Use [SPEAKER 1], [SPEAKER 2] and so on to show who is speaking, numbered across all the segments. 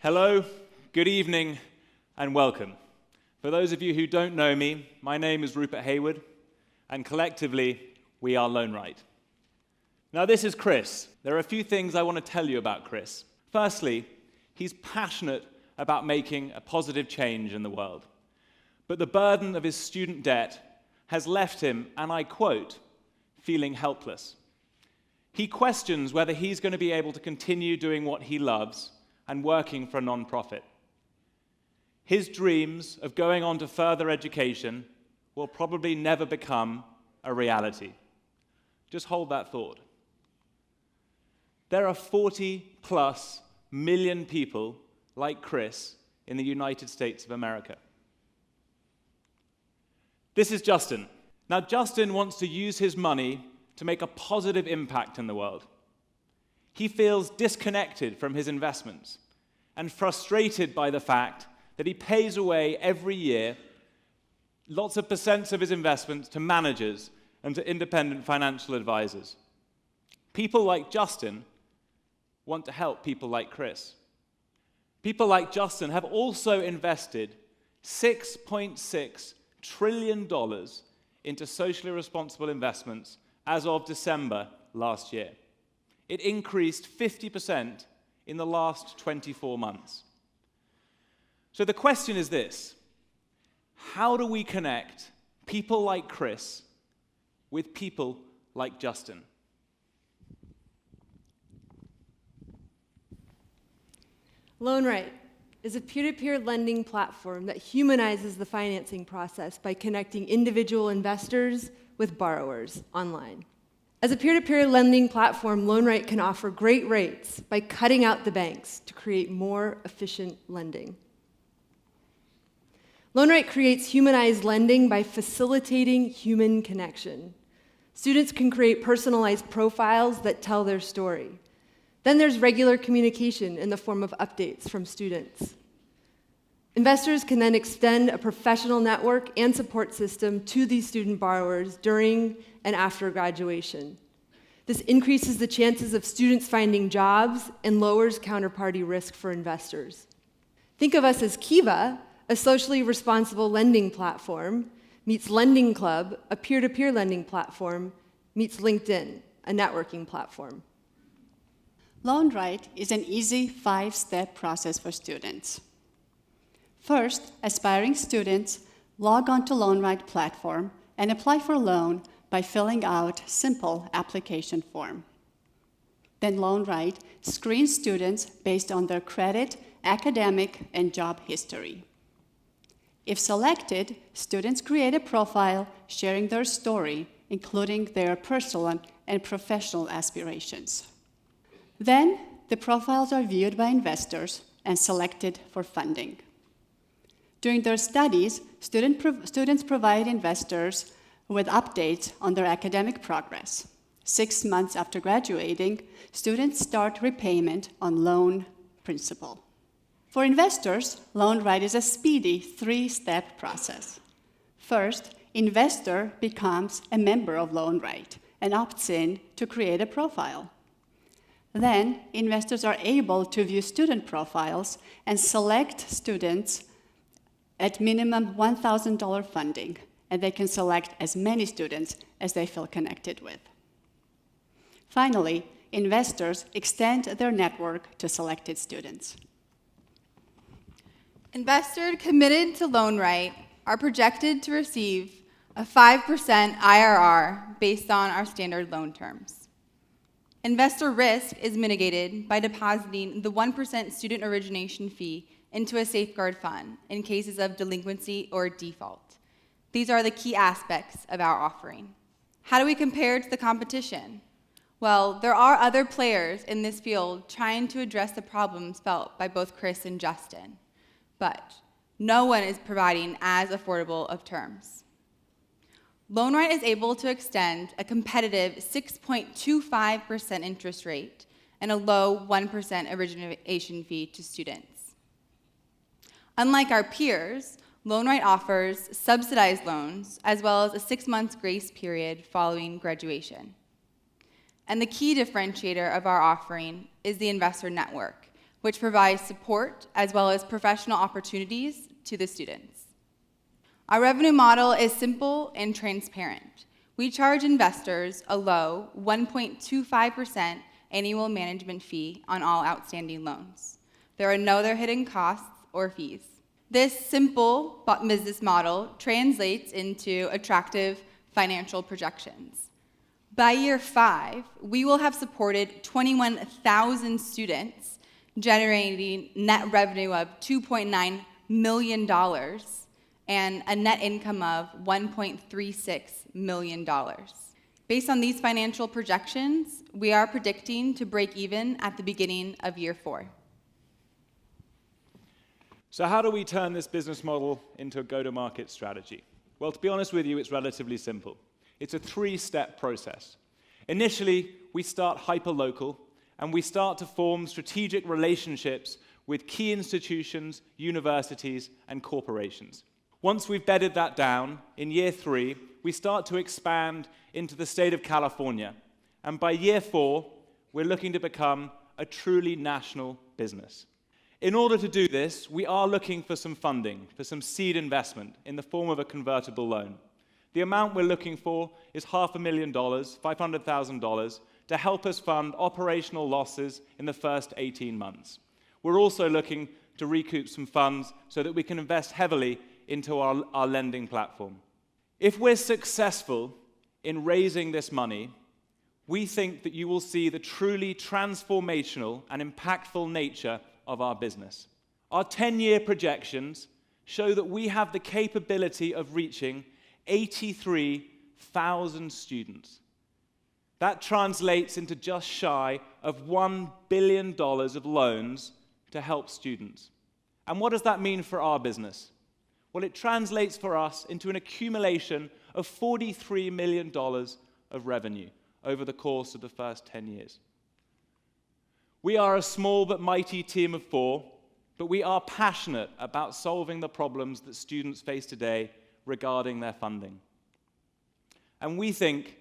[SPEAKER 1] Hello, good evening, and welcome. For those of you who don't know me, my name is Rupert Hayward, and collectively, we are Loan-Rite. Now, this is Chris. There are a few things I want to tell you about Chris. Firstly, he's passionate about making a positive change in the world. But the burden of his student debt has left him, and I quote, feeling helpless. He questions whether he's going to be able to continue doing what he loves and working for a non-profit. His dreams of going on to further education will probably never become a reality. Just hold that thought. There are 40+ million people like Chris in the United States of America. This is Justin. Now, Justin wants to use his money to make a positive impact in the world. He feels disconnected from his investments and frustrated by the fact that he pays away every year lots of percents of his investments to managers and to independent financial advisors. People like Justin want to help people like Chris. People like Justin have also invested $6.6 trillion into socially responsible investments as of December last year. It increased 50% in the last 24 months. So the question is this: how do we connect people like Chris with people like Justin?
[SPEAKER 2] Loan-Rite is a peer-to-peer lending platform that humanizes the financing process by connecting individual investors with borrowers online. As a peer-to-peer lending platform, Loan-Rite can offer great rates by cutting out the banks to create more efficient lending. Loan-Rite creates humanized lending by facilitating human connection. Students can create personalized profiles that tell their story. Then there's regular communication in the form of updates from students. Investors can then extend a professional network and support system to these student borrowers during and after graduation. This increases the chances of students finding jobs and lowers counterparty risk for investors. Think of us as Kiva, a socially responsible lending platform, meets Lending Club, a peer-to-peer lending platform, meets LinkedIn, a networking platform.
[SPEAKER 3] Loan-Rite is an easy 5-step process for students. First, aspiring students log on to Loan-Rite platform and apply for a loan by filling out simple application form. Then Loan-Rite screens students based on their credit, academic, and job history. If selected, students create a profile sharing their story, including their personal and professional aspirations. Then, the profiles are viewed by investors and selected for funding. During their studies, students provide investors with updates on their academic progress. 6 months after graduating, students start repayment on loan principal. For investors, Loan-Rite is a speedy 3-step process. First, investor becomes a member of Loan-Rite and opts in to create a profile. Then, investors are able to view student profiles and select students at minimum $1,000 funding, and they can select as many students as they feel connected with. Finally, investors extend their network to selected students.
[SPEAKER 4] Investors committed to Loan-Rite are projected to receive a 5% IRR based on our standard loan terms. Investor risk is mitigated by depositing the 1% student origination fee into a safeguard fund in cases of delinquency or default. These are the key aspects of our offering. How do we compare to the competition? Well, there are other players in this field trying to address the problems felt by both Chris and Justin, but no one is providing as affordable of terms. Loan-Rite is able to extend a competitive 6.25% interest rate and a low 1% origination fee to students. Unlike our peers, Loan-Rite offers subsidized loans as well as a 6-month grace period following graduation. And the key differentiator of our offering is the investor network, which provides support as well as professional opportunities to the students. Our revenue model is simple and transparent. We charge investors a low 1.25% annual management fee on all outstanding loans. There are no other hidden costs or fees. This simple business model translates into attractive financial projections. By year 5, we will have supported 21,000 students, generating net revenue of $2.9 million and a net income of $1.36 million. Based on these financial projections, we are predicting to break even at the beginning of year 4.
[SPEAKER 1] So how do we turn this business model into a go-to-market strategy? Well, to be honest with you, it's relatively simple. It's a 3-step process. Initially, we start hyper-local, and we start to form strategic relationships with key institutions, universities, and corporations. Once we've bedded that down, in year 3, we start to expand into the state of California. And by year 4, we're looking to become a truly national business. In order to do this, we are looking for some funding, for some seed investment in the form of a convertible loan. The amount we're looking for is $500,000, $500,000, to help us fund operational losses in the first 18 months. We're also looking to recoup some funds so that we can invest heavily into our lending platform. If we're successful in raising this money, we think that you will see the truly transformational and impactful nature of our business. Our 10-year projections show that we have the capability of reaching 83,000 students. That translates into just shy of $1 billion of loans to help students. And what does that mean for our business? Well, it translates for us into an accumulation of $43 million of revenue over the course of the first 10 years. We are a small but mighty team of 4, but we are passionate about solving the problems that students face today regarding their funding. And we think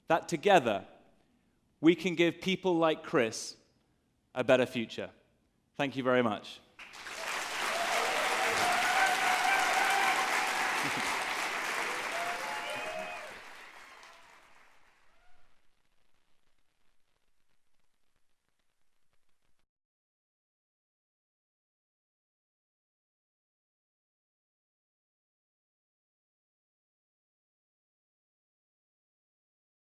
[SPEAKER 1] that together, we can give people like Chris a better future. Thank you very much.